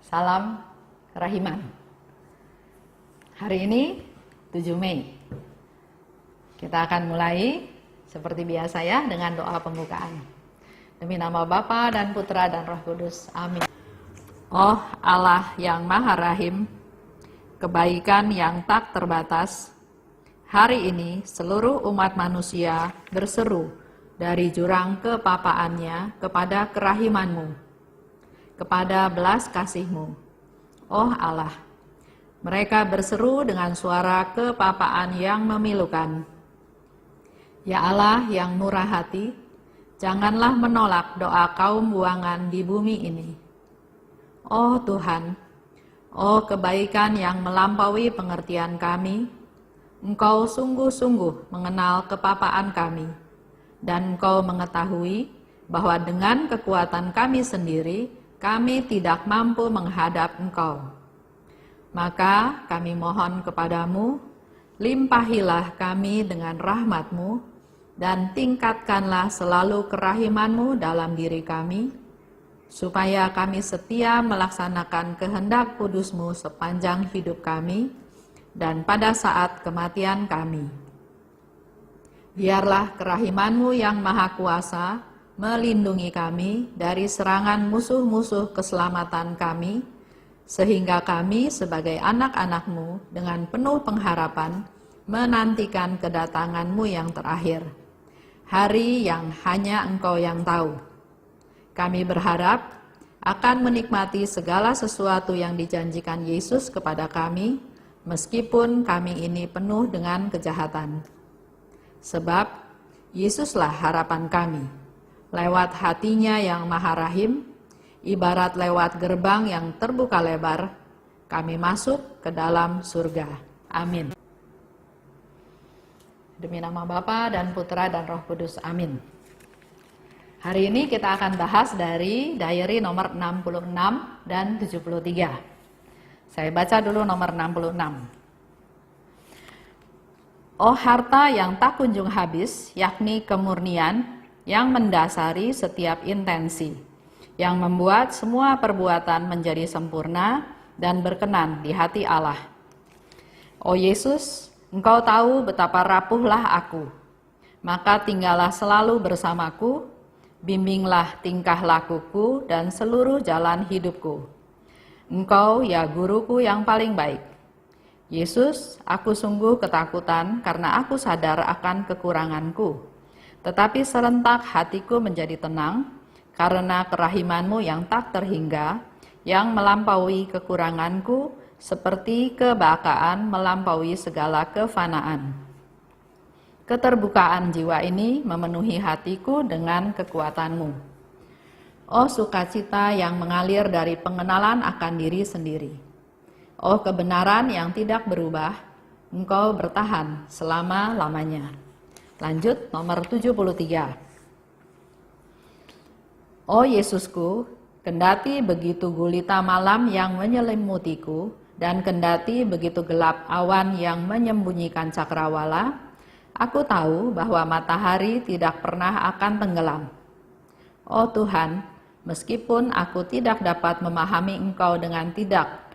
Salam kerahiman. Hari ini 7 Mei. Kita akan mulai seperti biasa ya dengan doa pembukaan. Demi nama Bapa dan Putra dan Roh Kudus. Amin. Oh Allah yang Maha Rahim, kebaikan yang tak terbatas, hari ini seluruh umat manusia berseru dari jurang kepapaannya kepada kerahiman-Mu, kepada belas kasih-Mu. Oh Allah, mereka berseru dengan suara kepapaan yang memilukan. Ya Allah yang murah hati, janganlah menolak doa kaum buangan di bumi ini. Oh Tuhan, oh kebaikan yang melampaui pengertian kami, Engkau sungguh-sungguh mengenal kepapaan kami, dan Engkau mengetahui bahwa dengan kekuatan kami sendiri, kami tidak mampu menghadap Engkau. Maka kami mohon kepadamu, limpahilah kami dengan rahmat-Mu, dan tingkatkanlah selalu kerahiman-Mu dalam diri kami, supaya kami setia melaksanakan kehendak kudus-Mu sepanjang hidup kami, dan pada saat kematian kami. Biarlah kerahiman-Mu yang maha kuasa melindungi kami dari serangan musuh-musuh keselamatan kami, sehingga kami sebagai anak-anak-Mu dengan penuh pengharapan menantikan kedatangan-Mu yang terakhir, hari yang hanya Engkau yang tahu. Kami berharap akan menikmati segala sesuatu yang dijanjikan Yesus kepada kami, meskipun kami ini penuh dengan kejahatan. Sebab Yesuslah harapan kami. Lewat hatinya yang maha rahim, ibarat lewat gerbang yang terbuka lebar, kami masuk ke dalam surga. Amin. Demi nama Bapa dan Putra dan Roh Kudus. Amin. Hari ini kita akan bahas dari diary nomor 66 dan 73. Saya baca dulu nomor 66. Oh harta yang tak kunjung habis, yakni kemurnian yang mendasari setiap intensi, yang membuat semua perbuatan menjadi sempurna dan berkenan di hati Allah. Oh Yesus, Engkau tahu betapa rapuhlah aku, maka tinggallah selalu bersamaku, bimbinglah tingkah lakuku dan seluruh jalan hidupku. Engkau ya guruku yang paling baik. Yesus, aku sungguh ketakutan karena aku sadar akan kekuranganku. Tetapi serentak hatiku menjadi tenang karena kerahiman-Mu yang tak terhingga, yang melampaui kekuranganku seperti kebakaan melampaui segala kefanaan. Keterbukaan jiwa ini memenuhi hatiku dengan kekuatan-Mu. Oh sukacita yang mengalir dari pengenalan akan diri sendiri. Oh kebenaran yang tidak berubah, Engkau bertahan selama-lamanya. Lanjut nomor 73. Oh Yesusku, kendati begitu gulita malam yang menyelimutiku, dan kendati begitu gelap awan yang menyembunyikan cakrawala, aku tahu bahwa matahari tidak pernah akan tenggelam. Oh Tuhan, meskipun aku tidak dapat memahami Engkau dengan tidak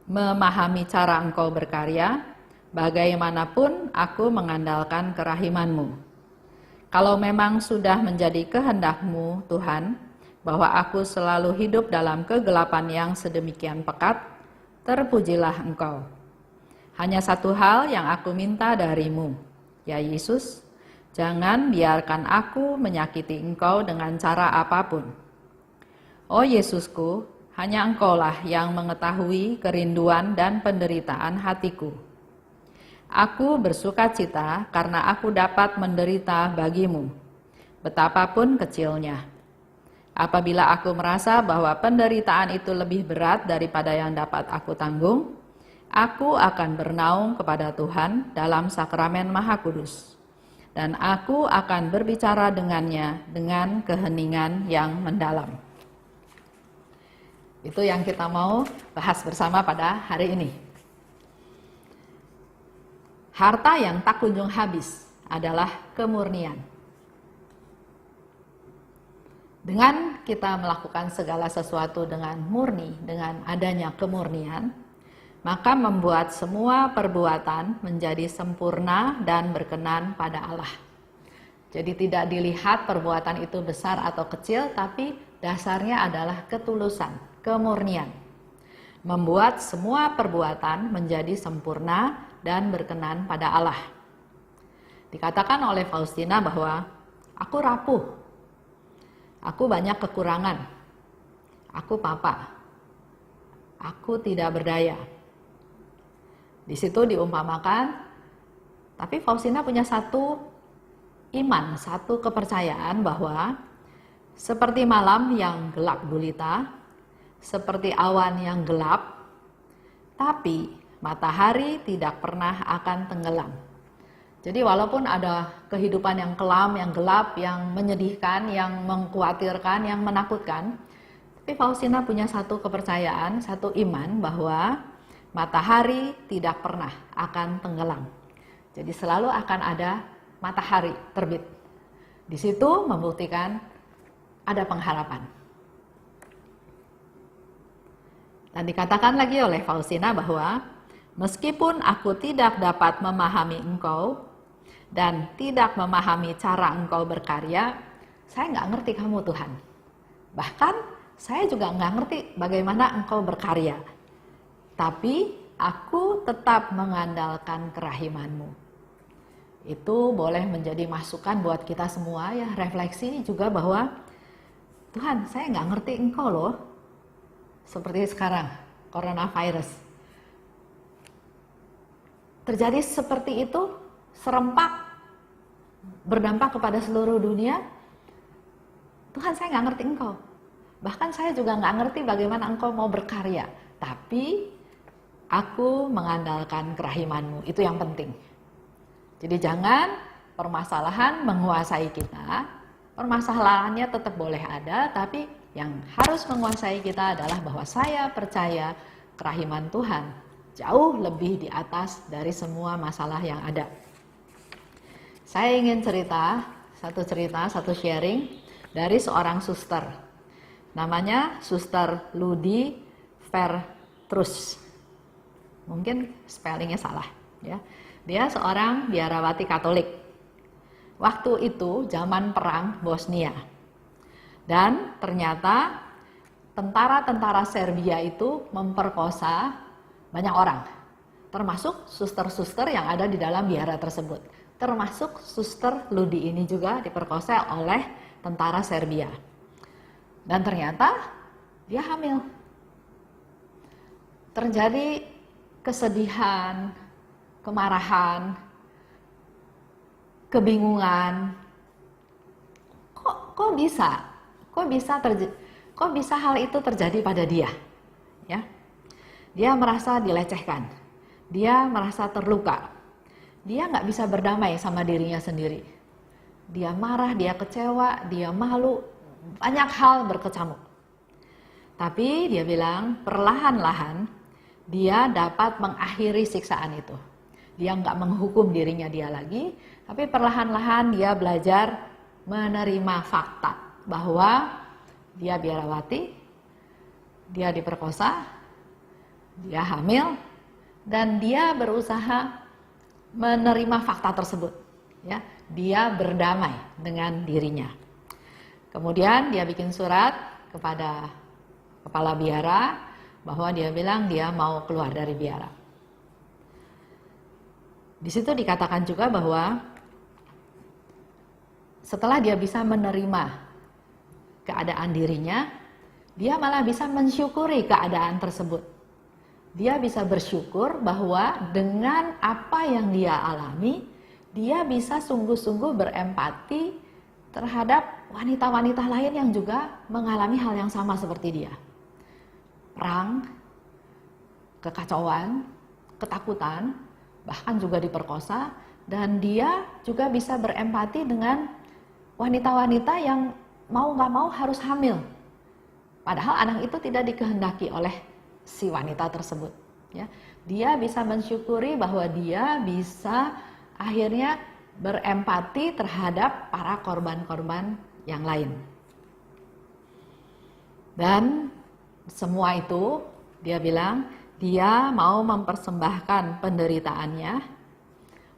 memahami cara Engkau berkarya, bagaimanapun aku mengandalkan kerahiman-Mu. Kalau memang sudah menjadi kehendak-Mu, Tuhan, bahwa aku selalu hidup dalam kegelapan yang sedemikian pekat, terpujilah Engkau. Hanya satu hal yang aku minta dari-Mu, ya Yesus, jangan biarkan aku menyakiti Engkau dengan cara apapun. Oh Yesusku, hanya Engkaulah yang mengetahui kerinduan dan penderitaan hatiku. Aku bersukacita karena aku dapat menderita bagi-Mu, betapapun kecilnya. Apabila aku merasa bahwa penderitaan itu lebih berat daripada yang dapat aku tanggung, aku akan bernaung kepada Tuhan dalam sakramen Maha Kudus, dan aku akan berbicara dengannya dengan keheningan yang mendalam. Itu yang kita mau bahas bersama pada hari ini. Harta yang tak kunjung habis adalah kemurnian. Dengan kita melakukan segala sesuatu dengan murni, dengan adanya kemurnian, maka membuat semua perbuatan menjadi sempurna dan berkenan pada Allah. Jadi tidak dilihat perbuatan itu besar atau kecil, tapi dasarnya adalah ketulusan, kemurnian. Membuat semua perbuatan menjadi sempurna dan berkenan pada Allah. Dikatakan oleh Faustina bahwa aku rapuh, aku banyak kekurangan, aku papa, aku tidak berdaya. Di situ diumpamakan, tapi Faustina punya satu iman, satu kepercayaan bahwa seperti malam yang gelap gulita, seperti awan yang gelap, tapi matahari tidak pernah akan tenggelam. Jadi walaupun ada kehidupan yang kelam, yang gelap, yang menyedihkan, yang mengkhawatirkan, yang menakutkan, tapi Faustina punya satu kepercayaan, satu iman bahwa matahari tidak pernah akan tenggelam. Jadi selalu akan ada matahari terbit. Di situ membuktikan ada pengharapan. Dan dikatakan lagi oleh Faustina bahwa meskipun aku tidak dapat memahami engkau dan tidak memahami cara engkau berkarya, saya nggak ngerti kamu Tuhan. Bahkan saya juga nggak ngerti bagaimana engkau berkarya. Tapi aku tetap mengandalkan kerahimanmu. Itu boleh menjadi masukan buat kita semua ya, refleksi juga bahwa Tuhan, saya nggak ngerti engkau loh. Seperti sekarang, coronavirus. Terjadi seperti itu, serempak, berdampak kepada seluruh dunia. Tuhan, saya nggak ngerti engkau. Bahkan saya juga nggak ngerti bagaimana engkau mau berkarya. Tapi aku mengandalkan kerahimanmu, itu yang penting. Jadi jangan permasalahan menguasai kita. Permasalahannya tetap boleh ada, tapi yang harus menguasai kita adalah bahwa saya percaya kerahiman Tuhan jauh lebih di atas dari semua masalah yang ada. Saya ingin cerita, satu sharing dari seorang suster. Namanya Suster Ludi Vertrus. Mungkin spellingnya salah ya. Dia seorang biarawati Katolik. Waktu itu zaman perang Bosnia. Dan ternyata tentara-tentara Serbia itu memperkosa banyak orang. Termasuk suster-suster yang ada di dalam biara tersebut. Termasuk Suster Ludi ini juga diperkosa oleh tentara Serbia. Dan ternyata dia hamil. Terjadi kesedihan, kemarahan, kebingungan. Kok bisa hal itu terjadi pada dia? Ya. Dia merasa dilecehkan. Dia merasa terluka. Dia nggak bisa berdamai sama dirinya sendiri. Dia marah, dia kecewa, dia malu, banyak hal berkecamuk. Tapi dia bilang perlahan-lahan dia dapat mengakhiri siksaan itu. Dia nggak menghukum dirinya dia lagi, tapi perlahan-lahan dia belajar menerima fakta bahwa dia biarawati, dia diperkosa, dia hamil, dan dia berusaha menerima fakta tersebut. Ya, dia berdamai dengan dirinya. Kemudian dia bikin surat kepada kepala biara bahwa dia bilang dia mau keluar dari biara. Di situ dikatakan juga bahwa setelah dia bisa menerima keadaan dirinya, dia malah bisa mensyukuri keadaan tersebut. Dia bisa bersyukur bahwa dengan apa yang dia alami, dia bisa sungguh-sungguh berempati terhadap wanita-wanita lain yang juga mengalami hal yang sama seperti dia. Perang, kekacauan, ketakutan, bahkan juga diperkosa, dan dia juga bisa berempati dengan wanita-wanita yang mau gak mau harus hamil. Padahal anak itu tidak dikehendaki oleh si wanita tersebut. Ya. Dia bisa mensyukuri bahwa dia bisa akhirnya berempati terhadap para korban-korban yang lain. Dan semua itu dia bilang dia mau mempersembahkan penderitaannya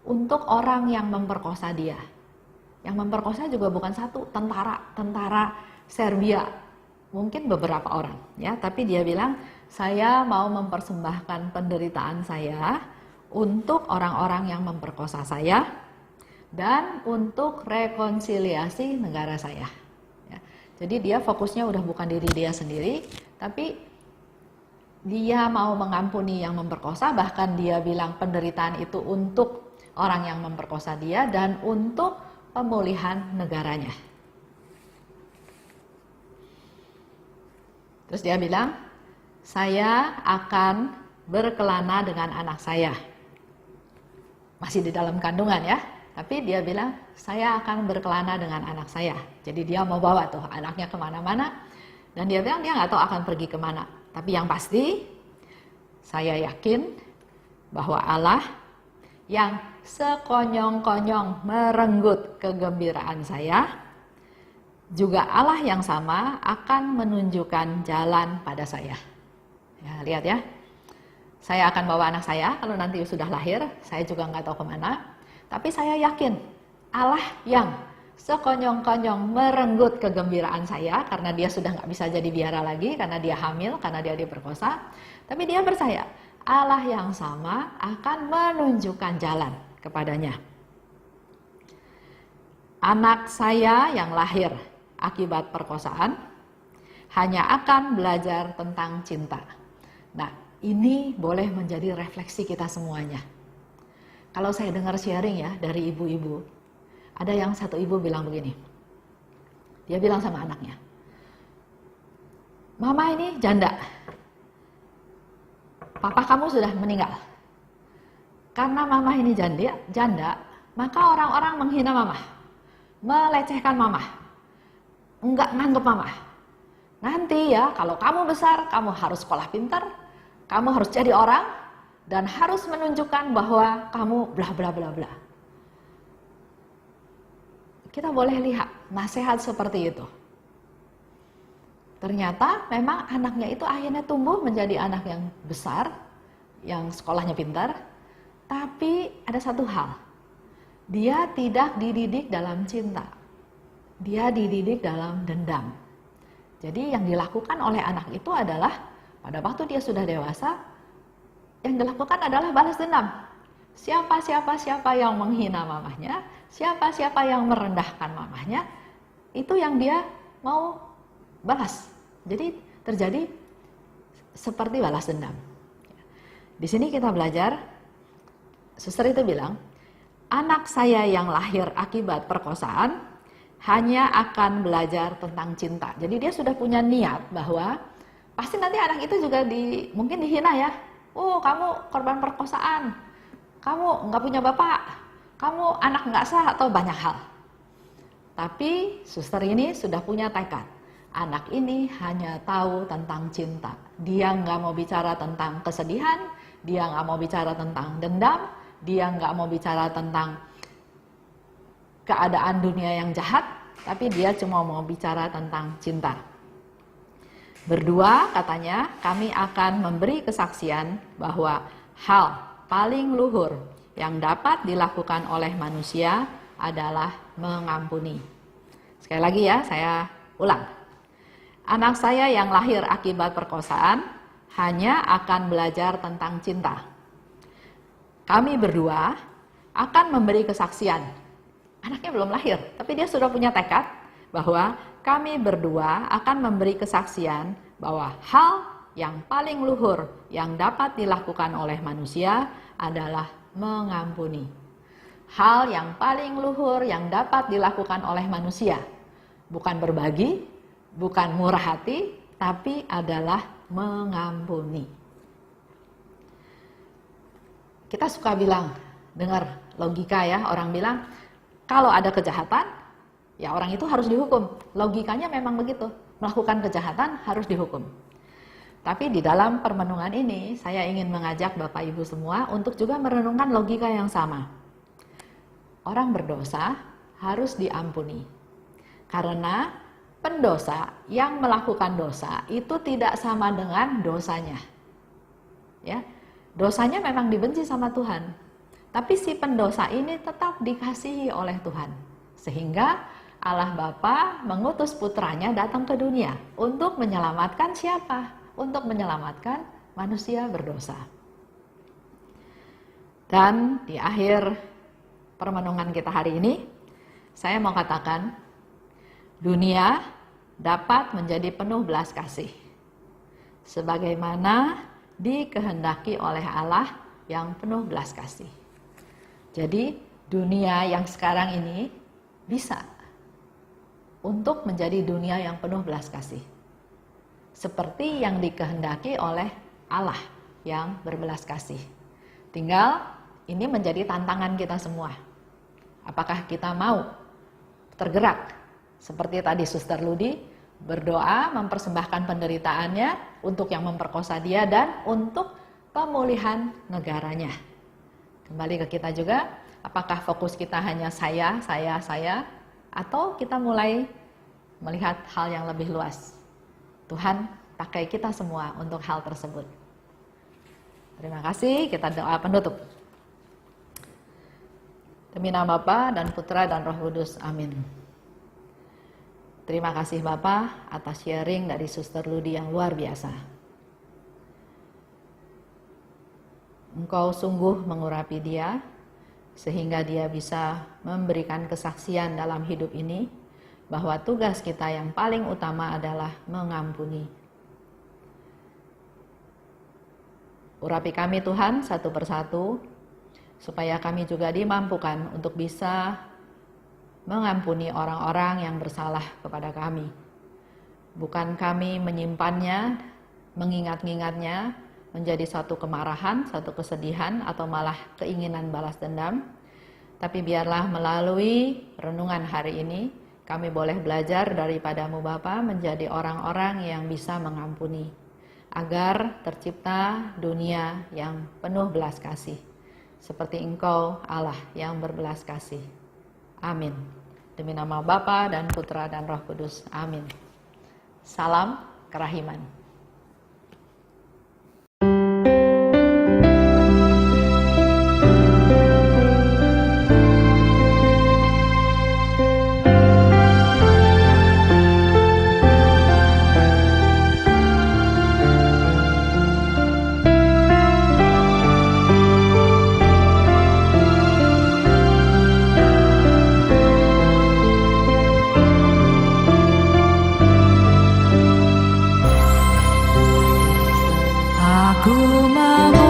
untuk orang yang memperkosa dia. Yang memperkosa juga bukan satu, tentara Serbia, mungkin beberapa orang ya, tapi dia bilang saya mau mempersembahkan penderitaan saya untuk orang-orang yang memperkosa saya dan untuk rekonsiliasi negara saya. Jadi dia fokusnya udah bukan diri dia sendiri, tapi dia mau mengampuni yang memperkosa, bahkan dia bilang penderitaan itu untuk orang yang memperkosa dia dan untuk pemulihan negaranya. Terus dia bilang, saya akan berkelana dengan anak saya. Masih di dalam kandungan ya. Tapi dia bilang, saya akan berkelana dengan anak saya. Jadi dia mau bawa tuh anaknya kemana-mana. Dan dia bilang dia nggak tahu akan pergi kemana. Tapi yang pasti, saya yakin bahwa Allah yang sekonyong-konyong merenggut kegembiraan saya, juga Allah yang sama akan menunjukkan jalan pada saya. Ya, lihat ya. Saya akan bawa anak saya, kalau nanti sudah lahir, saya juga nggak tahu kemana. Tapi saya yakin Allah yang sekonyong-konyong merenggut kegembiraan saya karena dia sudah nggak bisa jadi biara lagi, karena dia hamil, karena dia diperkosa. Tapi dia percaya Allah yang sama akan menunjukkan jalan kepadanya. Anak saya yang lahir akibat perkosaan hanya akan belajar tentang cinta. Nah, ini boleh menjadi refleksi kita semuanya. Kalau saya dengar sharing ya dari ibu-ibu, ada yang satu ibu bilang begini. Dia bilang sama anaknya, "Mama ini janda. Papa kamu sudah meninggal. Karena mama ini janda, maka orang-orang menghina mama, melecehkan mama, enggak nganggep mama. Nanti ya kalau kamu besar, kamu harus sekolah pintar, kamu harus jadi orang, dan harus menunjukkan bahwa kamu bla bla bla bla." Kita boleh lihat nasihat seperti itu. Ternyata memang anaknya itu akhirnya tumbuh menjadi anak yang besar, yang sekolahnya pintar, tapi ada satu hal, dia tidak dididik dalam cinta, dia dididik dalam dendam. Jadi yang dilakukan oleh anak itu adalah pada waktu dia sudah dewasa, yang dilakukan adalah balas dendam. Siapa yang menghina mamahnya, siapa yang merendahkan mamahnya, itu yang dia mau balas. Jadi terjadi seperti balas dendam. Di sini kita belajar, suster itu bilang, anak saya yang lahir akibat perkosaan hanya akan belajar tentang cinta. Jadi dia sudah punya niat bahwa pasti nanti anak itu juga mungkin dihina ya. Oh, kamu korban perkosaan, kamu nggak punya bapak, kamu anak nggak sah, atau banyak hal. Tapi suster ini sudah punya tekad. Anak ini hanya tahu tentang cinta. Dia nggak mau bicara tentang kesedihan, dia nggak mau bicara tentang dendam, dia nggak mau bicara tentang keadaan dunia yang jahat, tapi dia cuma mau bicara tentang cinta. Berdua katanya kami akan memberi kesaksian bahwa hal paling luhur yang dapat dilakukan oleh manusia adalah mengampuni. Sekali lagi ya, saya ulang. Anak saya yang lahir akibat perkosaan hanya akan belajar tentang cinta. Kami berdua akan memberi kesaksian. Anaknya belum lahir, tapi dia sudah punya tekad bahwa kami berdua akan memberi kesaksian bahwa hal yang paling luhur yang dapat dilakukan oleh manusia adalah mengampuni. Hal yang paling luhur yang dapat dilakukan oleh manusia bukan berbagi, bukan murah hati, tapi adalah mengampuni. Kita suka bilang, dengar logika ya, orang bilang kalau ada kejahatan, ya orang itu harus dihukum. Logikanya memang begitu, melakukan kejahatan harus dihukum. Tapi di dalam permenungan ini, saya ingin mengajak Bapak Ibu semua untuk juga merenungkan logika yang sama. Orang berdosa harus diampuni. Karena pendosa yang melakukan dosa itu tidak sama dengan dosanya. Ya, dosanya memang dibenci sama Tuhan, tapi si pendosa ini tetap dikasihi oleh Tuhan. Sehingga Allah Bapa mengutus putranya datang ke dunia untuk menyelamatkan siapa? Untuk menyelamatkan manusia berdosa. Dan di akhir permenungan kita hari ini, saya mau katakan, dunia dapat menjadi penuh belas kasih, sebagaimana dikehendaki oleh Allah yang penuh belas kasih. Jadi dunia yang sekarang ini bisa untuk menjadi dunia yang penuh belas kasih, seperti yang dikehendaki oleh Allah yang berbelas kasih. Tinggal ini menjadi tantangan kita semua. Apakah kita mau tergerak seperti tadi Suster Ludi berdoa mempersembahkan penderitaannya untuk yang memperkosa dia dan untuk pemulihan negaranya. Kembali ke kita juga, apakah fokus kita hanya saya, atau kita mulai melihat hal yang lebih luas. Tuhan pakai kita semua untuk hal tersebut. Terima kasih, kita doa penutup. Demi nama Bapa dan Putra dan Roh Kudus, amin. Terima kasih Bapak atas sharing dari Suster Ludi yang luar biasa. Engkau sungguh mengurapi dia, sehingga dia bisa memberikan kesaksian dalam hidup ini, bahwa tugas kita yang paling utama adalah mengampuni. Urapi kami Tuhan satu persatu, supaya kami juga dimampukan untuk bisa mengampuni orang-orang yang bersalah kepada kami. Bukan kami menyimpannya, mengingat-ingatnya, menjadi satu kemarahan, satu kesedihan, atau malah keinginan balas dendam. Tapi biarlah melalui renungan hari ini, kami boleh belajar daripadamu Bapa menjadi orang-orang yang bisa mengampuni, agar tercipta dunia yang penuh belas kasih, seperti Engkau Allah yang berbelas kasih. Amin. Demi nama Bapa dan Putra dan Roh Kudus. Amin. Salam kerahiman. Aku merindu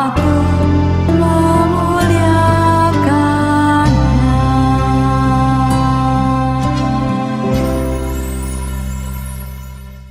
Aku